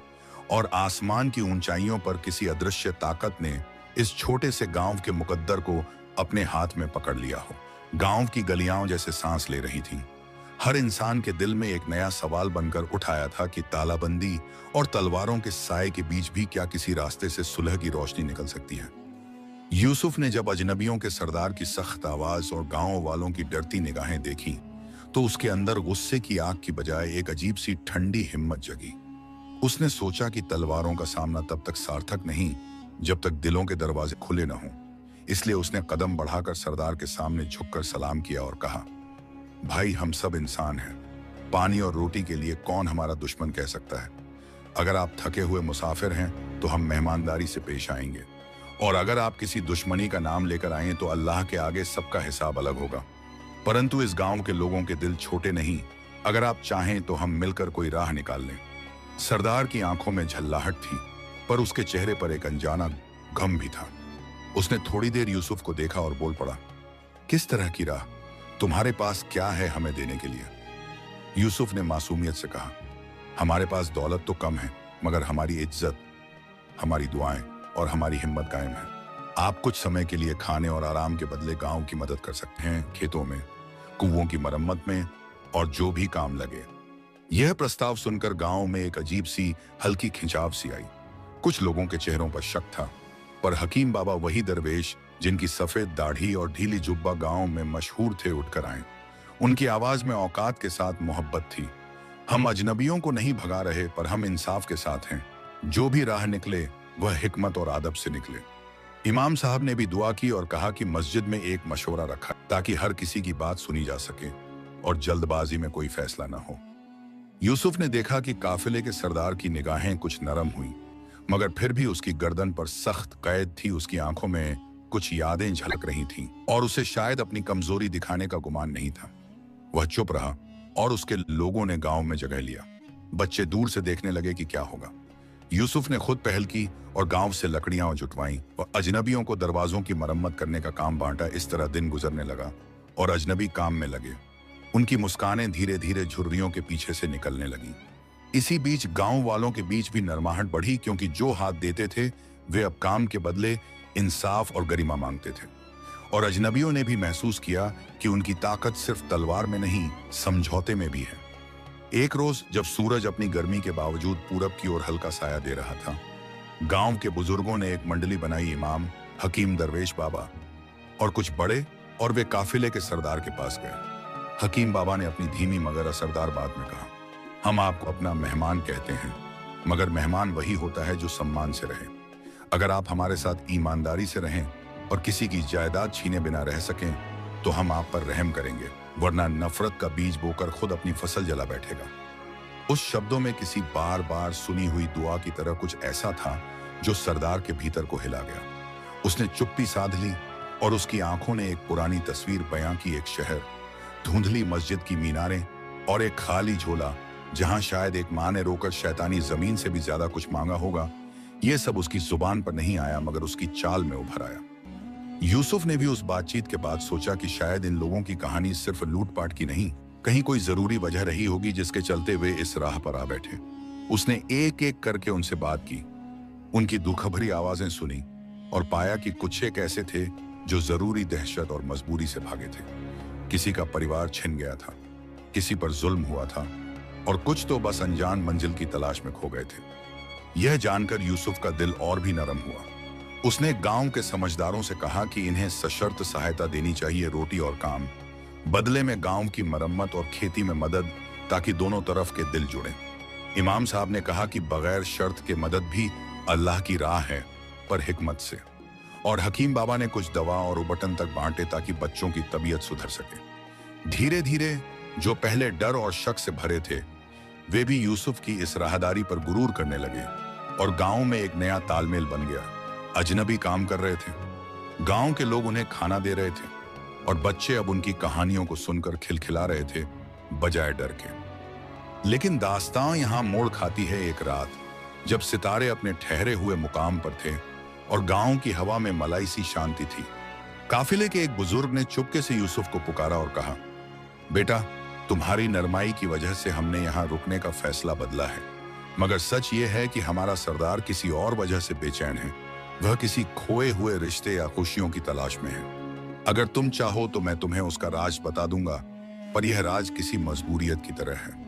और आसमान की ऊंचाइयों पर किसी अदृश्य ताकत ने इस छोटे से गांव के मुकद्दर को अपने हाथ में पकड़ लिया हो। गांव की गलियां जैसे सांस ले रही थीं। हर इंसान के दिल में एक नया सवाल बनकर उठाया था कि तालाबंदी और तलवारों के साए के बीच भी क्या किसी रास्ते से सुलह की रोशनी निकल सकती है। यूसुफ ने जब अजनबियों के सरदार की सख्त आवाज और गांव वालों की डरती निगाहें देखी, तो उसके अंदर गुस्से की आग की बजाय एक अजीब सी ठंडी हिम्मत जगी। उसने सोचा कि तलवारों का सामना तब तक सार्थक नहीं जब तक दिलों के दरवाजे खुले न हों। इसलिए उसने कदम बढ़ाकर सरदार के सामने झुककर सलाम किया और कहा, भाई, हम सब इंसान हैं। पानी और रोटी के लिए कौन हमारा दुश्मन कह सकता है। अगर आप थके हुए मुसाफिर हैं तो हम मेहमानदारी से पेश आएंगे, और अगर आप किसी दुश्मनी का नाम लेकर आए तो अल्लाह के आगे सबका हिसाब अलग होगा। परंतु इस गांव के लोगों के दिल छोटे नहीं। अगर आप चाहें तो हम मिलकर कोई राह निकाल लें। सरदार की आंखों में झल्लाहट थी, पर उसके चेहरे पर एक अनजाना गम भी था। उसने थोड़ी देर यूसुफ को देखा और बोल पड़ा, किस तरह की राह? तुम्हारे पास क्या है हमें देने के लिए? यूसुफ ने मासूमियत से कहा, हमारे पास दौलत तो कम है, मगर हमारी इज्जत, हमारी दुआएं और हमारी हिम्मत कायम है। आप कुछ समय के लिए खाने और आराम के बदले गांव की मदद कर सकते हैं, खेतों में, कुओं की मरम्मत में और जो भी काम लगे। यह प्रस्ताव सुनकर गांव में एक अजीब सी हल्की खिंचाव सी आई। कुछ लोगों के चेहरों पर शक था, पर हकीम बाबा, वही दरवेश जिनकी सफेद दाढ़ी और ढीली जुब्बा गांव में मशहूर थे, उठकर आए। उनकी आवाज में औकात के साथ मोहब्बत थी। हम अजनबियों को नहीं भगा रहे, पर हम इंसाफ के साथ हैं। जो भी राह निकले वह हिकमत और आदब से निकले। इमाम साहब ने भी दुआ की और कहा कि मस्जिद में एक मशवरा रखा ताकि हर किसी की बात सुनी जा सके और जल्दबाजी में कोई फैसला न हो। यूसुफ ने देखा कि काफिले के सरदार की निगाहें कुछ नरम हुई, मगर फिर भी उसकी गर्दन पर सख्त कैद थी। उसकी आंखों में कुछ यादें झलक रही थीं, और उसे शायद अपनी कमजोरी दिखाने का गुमान नहीं था। वह चुप रहा और उसके लोगों ने गांव में जगह लिया। बच्चे दूर से देखने लगे कि क्या होगा। यूसुफ ने खुद पहल की और गांव से लकड़ियां जुटवाईं और अजनबियों को दरवाजों की मरम्मत करने का काम बांटा। इस तरह दिन गुजरने लगा और अजनबी काम में लगे। उनकी मुस्कानें धीरे धीरे झुर्रियों के पीछे से निकलने लगीं। इसी बीच गांव वालों के बीच भी नरमाहट बढ़ी, क्योंकि जो हाथ देते थे वे अब काम के बदले इंसाफ और गरिमा मांगते थे। और अजनबियों ने भी महसूस किया कि उनकी ताकत सिर्फ तलवार में नहीं, समझौते में भी है। एक रोज जब सूरज अपनी गर्मी के बावजूद पूरब की ओर हल्का साया दे रहा था, गांव के बुजुर्गों ने एक मंडली बनाई। इमाम, हकीम, दरवेश बाबा और कुछ बड़े, और वे काफिले के सरदार के पास गए। हकीम बाबा ने अपनी धीमी मगर असरदार बात में कहा, हम आपको अपना मेहमान कहते हैं, मगर मेहमान वही होता है जो सम्मान से रहे। अगर आप हमारे साथ ईमानदारी से रहें और किसी की जायदाद छीने बिना रह सकें तो हम आप पर रहम करेंगे, वरना नफरत का बीज बोकर खुद अपनी फसल जला बैठेगा। उस शब्दों में किसी बार बार सुनी हुई दुआ की तरह कुछ ऐसा था जो सरदार के भीतर को हिला गया। उसने चुप्पी साध ली और उसकी आंखों ने एक पुरानी तस्वीर बयां की। एक शहर, धुंधली मस्जिद की मीनारें और एक खाली झोला जहां शायद एक माँ ने रोकर शैतानी जमीन से भी ज्यादा कुछ मांगा होगा। यह सब उसकी जुबान पर नहीं आया, मगर उसकी चाल में उभर आया। यूसुफ ने भी उस बातचीत के बाद सोचा कि शायद इन लोगों की कहानी सिर्फ लूटपाट की नहीं, कहीं कोई जरूरी वजह रही होगी जिसके चलते वे इस राह पर आ बैठे। उसने एक एक करके उनसे बात की, उनकी दुखभरी आवाजें सुनी और पाया कि कुछ एक ऐसे थे जो जरूरी दहशत और मजबूरी से भागे थे। किसी का परिवार छिन गया था, किसी पर जुल्म हुआ था, और कुछ तो बस अनजान मंजिल की तलाश में खो गए थे। यह जानकर यूसुफ का दिल और भी नरम हुआ। उसने गांव के समझदारों से कहा कि इन्हें सशर्त सहायता देनी चाहिए, रोटी और काम, बदले में गांव की मरम्मत और खेती में मदद, ताकि दोनों तरफ के दिल जुड़ें। इमाम साहब ने कहा कि बगैर शर्त के मदद भी अल्लाह की राह है, पर हिकमत से। और हकीम बाबा ने कुछ दवा और उबटन तक बांटे ताकि बच्चों की तबीयत सुधर सके। धीरे धीरे जो पहले डर और शक से भरे थे वे भी यूसुफ की इस राहदारी पर गुरूर करने लगे, और गांव में एक नया तालमेल बन गया। अजनबी काम कर रहे थे, गांव के लोग उन्हें खाना दे रहे थे, और बच्चे अब उनकी कहानियों को सुनकर खिलखिला रहे थे। बजाय डर के। लेकिन दास्तां यहां मोड़ खाती है एक रात, जब सितारे अपने ठहरे हुए मुकाम पर थे और गांव की हवा में मलाई सी शांति थी। काफिले के एक बुजुर्ग ने चुपके से यूसुफ को पुकारा और कहा, बेटा, तुम्हारी नरमाई की वजह से हमने यहाँ रुकने का फैसला बदला है, मगर सच ये है कि हमारा सरदार किसी और वजह से बेचैन है। वह किसी खोए हुए रिश्ते या खुशियों की तलाश में है। अगर तुम चाहो तो मैं तुम्हें उसका राज बता दूंगा, पर यह राज किसी मजबूरियत की तरह है।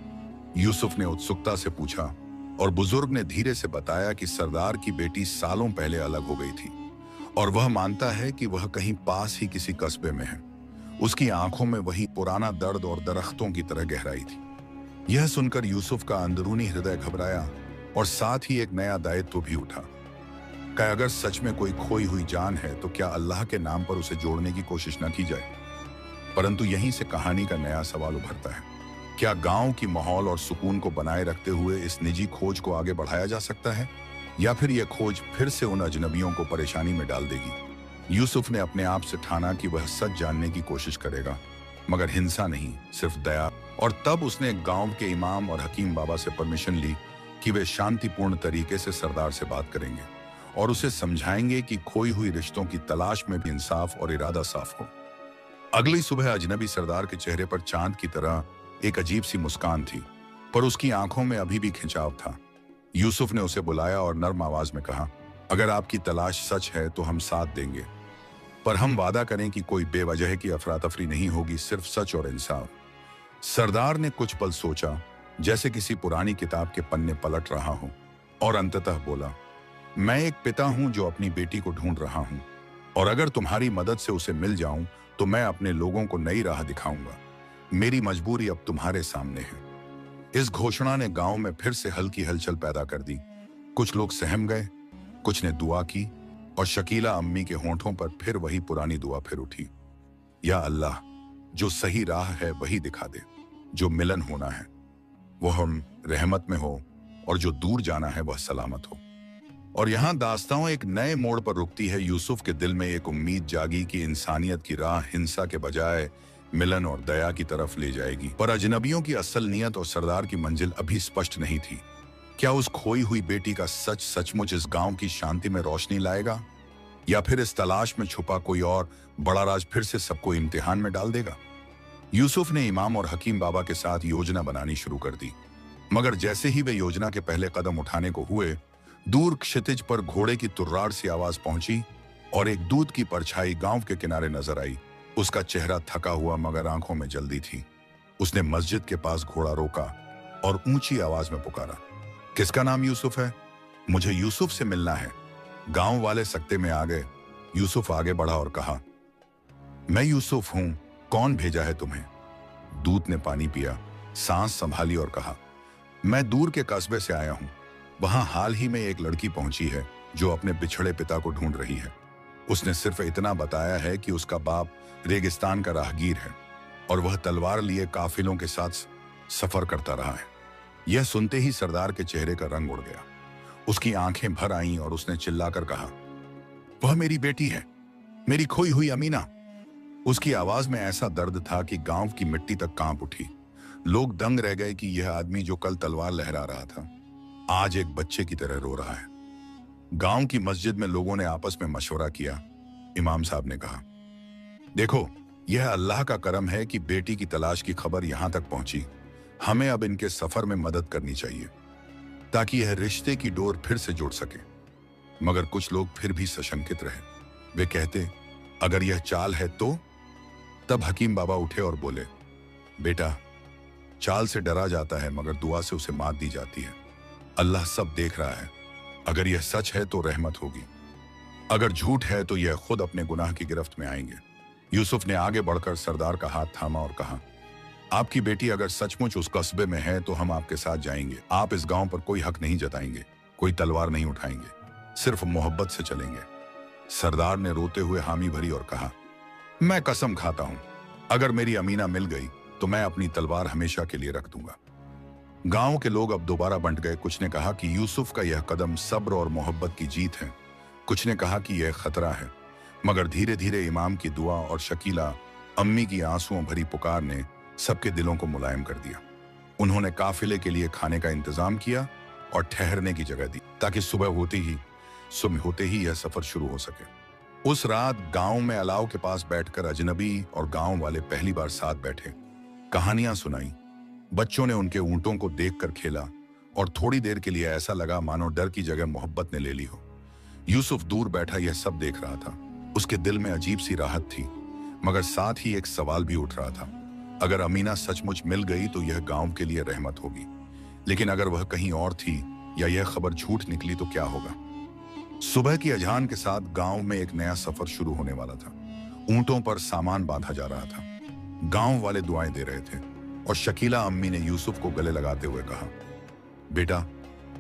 यूसुफ ने उत्सुकता से पूछा और बुजुर्ग ने धीरे से बताया कि सरदार की बेटी सालों पहले अलग हो गई थी और वह मानता है कि वह कहीं पास ही किसी कस्बे में है। उसकी आंखों में वही पुराना दर्द और दरख्तों की तरह गहराई थी। यह सुनकर यूसुफ का अंदरूनी हृदय घबराया और साथ ही एक नया दायित्व भी उठा। क्या अगर सच में कोई खोई हुई जान है तो क्या अल्लाह के नाम पर उसे जोड़ने की कोशिश न की जाए? परंतु यहीं से कहानी का नया सवाल उभरता है। क्या गांव की माहौल और सुकून को बनाए रखते हुए इस निजी खोज को आगे बढ़ाया जा सकता है, या फिर यह खोज फिर से उन अजनबियों को परेशानी में डाल देगी? यूसुफ ने अपने आप से ठाना कि वह सच जानने की कोशिश करेगा, मगर हिंसा नहीं, सिर्फ दया। और तब उसने गांव के इमाम और हकीम बाबा से परमिशन ली कि वे शांतिपूर्ण तरीके से सरदार से बात करेंगे और उसे समझाएंगे कि खोई हुई रिश्तों की तलाश में भी इंसाफ और इरादा साफ हो। अगली सुबह अजनबी सरदार के चेहरे पर चांद की तरह एक अजीब सी मुस्कान थी, पर उसकी आंखों में अभी भी खिंचाव था। यूसुफ ने उसे बुलाया और नर्म आवाज में कहा, अगर आपकी तलाश सच है तो हम साथ देंगे, पर हम वादा करें कि कोई बेवजह की अफरा तफरी नहीं होगी, सिर्फ सच और इंसाफ। सरदार ने कुछ पल सोचा, जैसे किसी पुरानी किताब के पन्ने पलट रहा हो, और अंततः बोला, मैं एक पिता हूं जो अपनी बेटी को ढूंढ रहा हूं, और अगर तुम्हारी मदद से उसे मिल जाऊं तो मैं अपने लोगों को नई राह दिखाऊंगा। मेरी मजबूरी अब तुम्हारे सामने है। इस घोषणा ने गांव में फिर से हल्की हलचल पैदा कर दी। कुछ लोग सहम गए, कुछ ने दुआ की, और शकीला अम्मी के होंठों पर फिर वही पुरानी दुआ फिर उठी, या अल्लाह, जो सही राह है वही दिखा दे, जो मिलन होना है वो हम रहमत में हो, और जो दूर जाना है वह सलामत हो। और यहां दास्तां एक नए मोड़ पर रुकती है। यूसुफ के दिल में एक उम्मीद जागी कि इंसानियत की राह हिंसा के बजाय मिलन और दया की तरफ ले जाएगी। पर अजनबियों की असल नीयत और सरदार की मंजिल अभी स्पष्ट नहीं थी। क्या उस खोई हुई बेटी का सच सचमुच इस गांव की शांति में रोशनी लाएगा, या फिर इस तलाश में छुपा कोई और बड़ा राज फिर से सबको इम्तिहान में डाल देगा? यूसुफ ने इमाम और हकीम बाबा के साथ योजना बनानी शुरू कर दी, मगर जैसे ही वे योजना के पहले कदम उठाने को हुए, दूर क्षितिज पर घोड़े की तुर्राड़ सी आवाज पहुंची और एक दूत की परछाई गांव के किनारे नजर आई। उसका चेहरा थका हुआ मगर आंखों में जल्दी थी। उसने मस्जिद के पास घोड़ा रोका और ऊंची आवाज में पुकारा, किसका नाम यूसुफ है? मुझे यूसुफ से मिलना है। गांव वाले सकते में आ गए। यूसुफ आगे बढ़ा और कहा, मैं यूसुफ हूं, कौन भेजा है तुम्हें? दूत ने पानी पिया, सांस संभाली और कहा, मैं दूर के कस्बे से आया हूं। वहां हाल ही में एक लड़की पहुंची है जो अपने बिछड़े पिता को ढूंढ रही है। उसने सिर्फ इतना बताया है कि उसका बाप रेगिस्तान का राहगीर है और वह तलवार लिए काफिलों के साथ सफर करता रहा है। यह सुनते ही सरदार के चेहरे का रंग उड़ गया। उसकी आंखें भर आईं और उसने चिल्लाकर कहा, वह मेरी बेटी है, मेरी खोई हुई अमीना। उसकी आवाज में ऐसा दर्द था कि गांव की मिट्टी तक कांप उठी। लोग दंग रह गए कि यह आदमी जो कल तलवार लहरा रहा था, आज एक बच्चे की तरह रो रहा है। गांव की मस्जिद में लोगों ने आपस में मशवरा किया। इमाम साहब ने कहा, देखो, यह अल्लाह का करम है कि बेटी की तलाश की खबर यहां तक पहुंची। हमें अब इनके सफर में मदद करनी चाहिए ताकि यह रिश्ते की डोर फिर से जुड़ सके। मगर कुछ लोग फिर भी सशंकित रहे। वे कहते, अगर यह चाल है तो? तब हकीम बाबा उठे और बोले, बेटा, चाल से डरा जाता है मगर दुआ से उसे मात दी जाती है। अल्लाह सब देख रहा है। अगर यह सच है तो रहमत होगी, अगर झूठ है तो यह खुद अपने गुनाह की गिरफ्त में आएंगे। यूसुफ ने आगे बढ़कर सरदार का हाथ थामा और कहा, आपकी बेटी अगर सचमुच उस कस्बे में है तो हम आपके साथ जाएंगे। आप इस गांव पर कोई हक नहीं जताएंगे, कोई तलवार नहीं उठाएंगे, सिर्फ मोहब्बत से चलेंगे। सरदार ने रोते हुए हामी भरी और कहा, मैं कसम खाता हूं, अगर मेरी अमीना मिल गई तो मैं अपनी तलवार हमेशा के लिए रख दूंगा। गांव के लोग अब दोबारा बंट गए। कुछ ने कहा कि यूसुफ का यह कदम सब्र और मोहब्बत की जीत है, कुछ ने कहा कि यह खतरा है। मगर धीरे धीरे इमाम की दुआ और शकीला अम्मी की आंसुओं भरी पुकार ने सबके दिलों को मुलायम कर दिया। उन्होंने काफिले के लिए खाने का इंतजाम किया और ठहरने की जगह दी ताकि सुबह होते ही यह सफर शुरू हो सके। उस रात गांव में अलाव के पास बैठकर अजनबी और गांव वाले पहली बार साथ बैठे, कहानियां सुनाई। बच्चों ने उनके ऊंटों को देखकर खेला और थोड़ी देर के लिए ऐसा लगा मानो डर की जगह मोहब्बत ने ले ली हो। यूसुफ दूर बैठा यह सब देख रहा था। उसके दिल में अजीब सी राहत थी, मगर साथ ही एक सवाल भी उठ रहा था। अगर अमीना सचमुच मिल गई तो यह गांव के लिए रहमत होगी, लेकिन अगर वह कहीं और थी या यह खबर झूठ निकली तो क्या होगा। सुबह की अजान के साथ गांव में एक नया सफर शुरू होने वाला था। ऊंटों पर सामान बांधा जा रहा था। गांव वाले दुआएं दे रहे थे और शकीला अम्मी ने यूसुफ को गले लगाते हुए कहा, बेटा,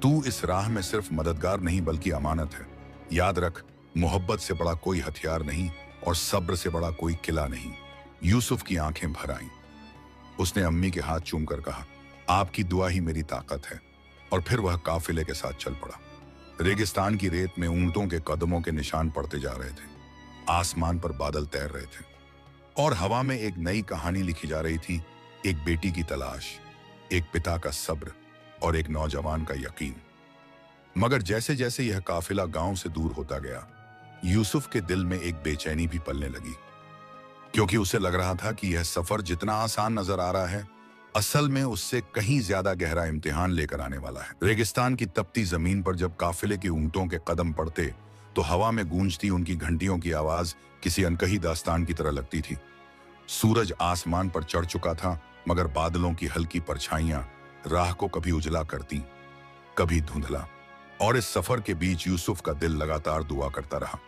तू इस राह में सिर्फ मददगार नहीं बल्कि अमानत है। याद रख, मोहब्बत से बड़ा कोई हथियार नहीं और सब्र से बड़ा कोई किला नहीं। यूसुफ की आंखें भर आईं। उसने अम्मी के हाथ चूमकर कहा, आपकी दुआ ही मेरी ताकत है। और फिर वह काफिले के साथ चल पड़ा। रेगिस्तान की रेत में ऊंटों के कदमों के निशान पड़ते जा रहे थे। आसमान पर बादल तैर रहे थे और हवा में एक नई कहानी लिखी जा रही थी। एक बेटी की तलाश, एक पिता का सब्र और एक नौजवान का यकीन। मगर जैसे जैसे यह काफिला गांव से दूर होता गया, यूसुफ के दिल में एक बेचैनी भी पलने लगी, क्योंकि उसे लग रहा था कि यह सफर जितना आसान नजर आ रहा है, असल में उससे कहीं ज्यादा गहरा इम्तिहान लेकर आने वाला है। रेगिस्तान की तपती जमीन पर जब काफिले के ऊंटों के कदम पड़ते तो हवा में गूंजती उनकी घंटियों की आवाज किसी अनकही दास्तान की तरह लगती थी। सूरज आसमान पर चढ़ चुका था, मगर बादलों की हल्की परछाइयां राह को कभी उजला करती, कभी धुंधला। और इस सफर के बीच यूसुफ का दिल लगातार दुआ करता रहा,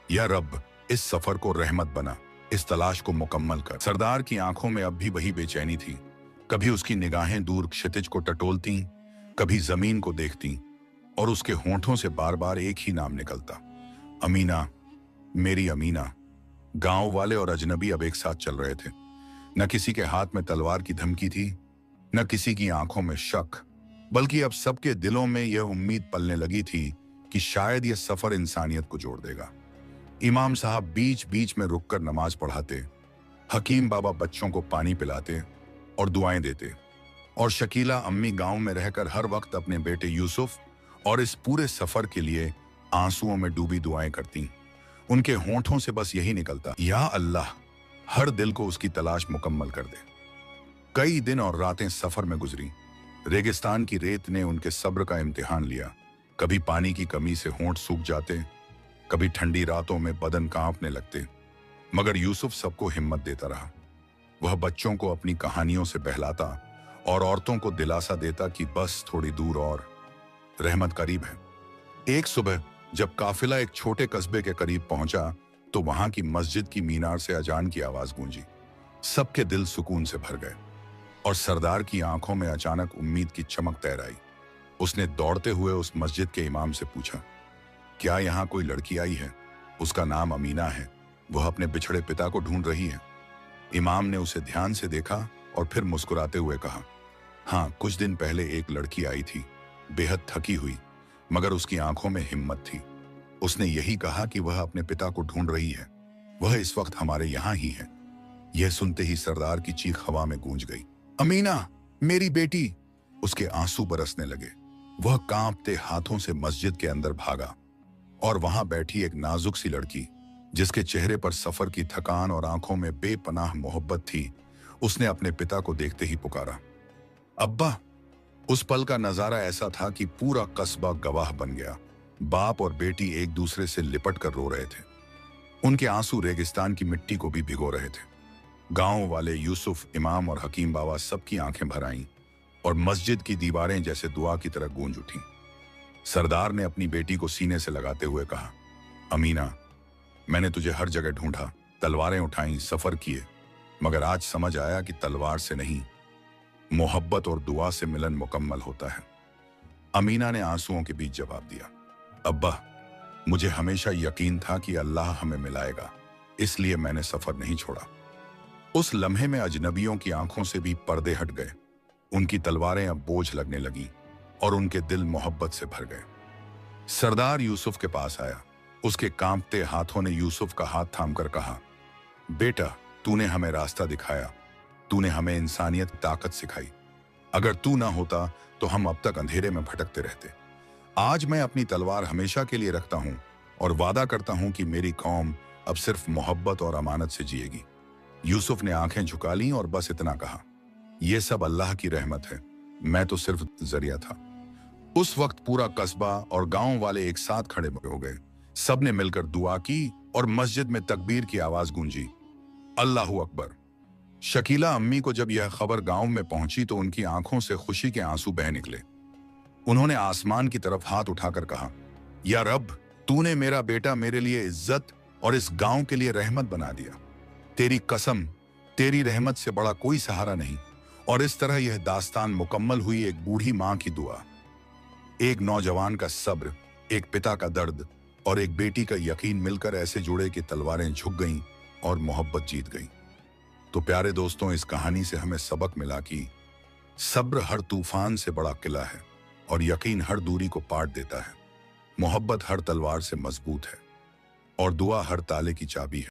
या रब, इस सफर को रहमत बना, इस तलाश को मुकम्मल कर। सरदार की आंखों में अब भी वही बेचैनी थी। कभी उसकी निगाहें दूर क्षितिज को टटोलती, कभी जमीन को देखती, और उसके होंठों से बार बार एक ही नाम निकलता, अमीना, मेरी अमीना। गांव वाले और अजनबी अब एक साथ चल रहे थे। न किसी के हाथ में तलवार की धमकी थी, न किसी की आंखों में शक, बल्कि अब सबके दिलों में यह उम्मीद पलने लगी थी कि शायद यह सफर इंसानियत को जोड़ देगा। इमाम साहब बीच बीच में रुककर नमाज पढ़ाते, हकीम बाबा बच्चों को पानी पिलाते और दुआएं देते, और शकीला अम्मी गांव में रहकर हर वक्त अपने बेटे यूसुफ और इस पूरे सफर के लिए आंसुओं में डूबी दुआएं करती। उनके होंठों से बस यही निकलता, या अल्लाह, हर दिल को उसकी तलाश मुकम्मल कर दे। कई दिन और रातें सफर में गुजरी। रेगिस्तान की रेत ने उनके सब्र का इम्तिहान लिया। कभी पानी की कमी से होंठ सूख जाते, कभी ठंडी रातों में बदन कांपने लगते, मगर यूसुफ सबको हिम्मत देता रहा। वह बच्चों को अपनी कहानियों से बहलाता और औरतों को दिलासा देता कि बस थोड़ी दूर और रहमत करीब है। एक सुबह जब काफिला एक छोटे कस्बे के करीब पहुंचा तो वहां की मस्जिद की मीनार से अजान की आवाज गूंजी। सबके दिल सुकून से भर गए और सरदार की आंखों में अचानक उम्मीद की चमक तैर आई। उसने दौड़ते हुए उस मस्जिद के इमाम से पूछा, क्या यहाँ कोई लड़की आई है? उसका नाम अमीना है। वह अपने बिछड़े पिता को ढूंढ रही है। इमाम ने उसे ध्यान से देखा और फिर मुस्कुराते हुए कहा, हाँ, कुछ दिन पहले एक लड़की आई थी, बेहद थकी हुई, मगर उसकी आंखों में हिम्मत थी। उसने यही कहा कि वह अपने पिता को ढूंढ रही है। वह इस वक्त हमारे यहाँ ही है। यह सुनते ही सरदार की चीख हवा में गूंज गई, अमीना, मेरी बेटी! उसके आंसू बरसने लगे। वह कांपते हाथों से मस्जिद के अंदर भागा और वहां बैठी एक नाजुक सी लड़की, जिसके चेहरे पर सफर की थकान और आंखों में बेपनाह मोहब्बत थी, उसने अपने पिता को देखते ही पुकारा, अब्बा! उस पल का नजारा ऐसा था कि पूरा कस्बा गवाह बन गया। बाप और बेटी एक दूसरे से लिपट कर रो रहे थे। उनके आंसू रेगिस्तान की मिट्टी को भी भिगो रहे थे। गांव वाले, यूसुफ, इमाम और हकीम बाबा सबकी आंखें भर आईं और मस्जिद की दीवारें जैसे दुआ की तरह गूंज उठीं। सरदार ने अपनी बेटी को सीने से लगाते हुए कहा, अमीना, मैंने तुझे हर जगह ढूंढा, तलवारें उठाई, सफर किए, मगर आज समझ आया कि तलवार से नहीं, मोहब्बत और दुआ से मिलन मुकम्मल होता है। अमीना ने आंसुओं के बीच जवाब दिया, अब्बा, मुझे हमेशा यकीन था कि अल्लाह हमें मिलाएगा, इसलिए मैंने सफर नहीं छोड़ा। उस लम्हे में अजनबियों की आंखों से भी पर्दे हट गए। उनकी तलवारें अब बोझ लगने लगी और उनके दिल मोहब्बत से भर गए। सरदार यूसुफ के पास आया। उसके कांपते हाथों ने यूसुफ का हाथ थामकर कहा, बेटा, तूने हमें रास्ता दिखाया, तूने हमें इंसानियत की ताकत सिखाई। अगर तू ना होता तो हम अब तक अंधेरे में भटकते रहते। आज मैं अपनी तलवार हमेशा के लिए रखता हूं और वादा करता हूं कि मेरी कौम अब सिर्फ मोहब्बत और अमानत से जिएगी। यूसुफ ने आंखें झुका लीं और बस इतना कहा, यह सब अल्लाह की रहमत है, मैं तो सिर्फ जरिया था। उस वक्त पूरा कस्बा और गांव वाले एक साथ खड़े हो गए। सबने मिलकर दुआ की और मस्जिद में तकबीर की आवाज गूंजी, अल्लाहू अकबर। शकीला अम्मी को जब यह खबर गांव में पहुंची तो उनकी आंखों से खुशी के आंसू बह निकले। उन्होंने आसमान की तरफ हाथ उठाकर कहा, या रब, तूने मेरा बेटा मेरे लिए इज्जत और इस गांव के लिए रहमत बना दिया। तेरी कसम, तेरी रहमत से बड़ा कोई सहारा नहीं। और इस तरह यह दास्तान मुकम्मल हुई एक बूढ़ी मां की दुआ, एक नौजवान का सब्र, एक पिता का दर्द और एक बेटी का यकीन मिलकर ऐसे जुड़े कि तलवारें झुक गईं और मोहब्बत जीत गई। तो प्यारे दोस्तों, इस कहानी से हमें सबक मिला कि सब्र हर तूफान से बड़ा किला है और यकीन हर दूरी को पाट देता है। मोहब्बत हर तलवार से मजबूत है और दुआ हर ताले की चाबी है।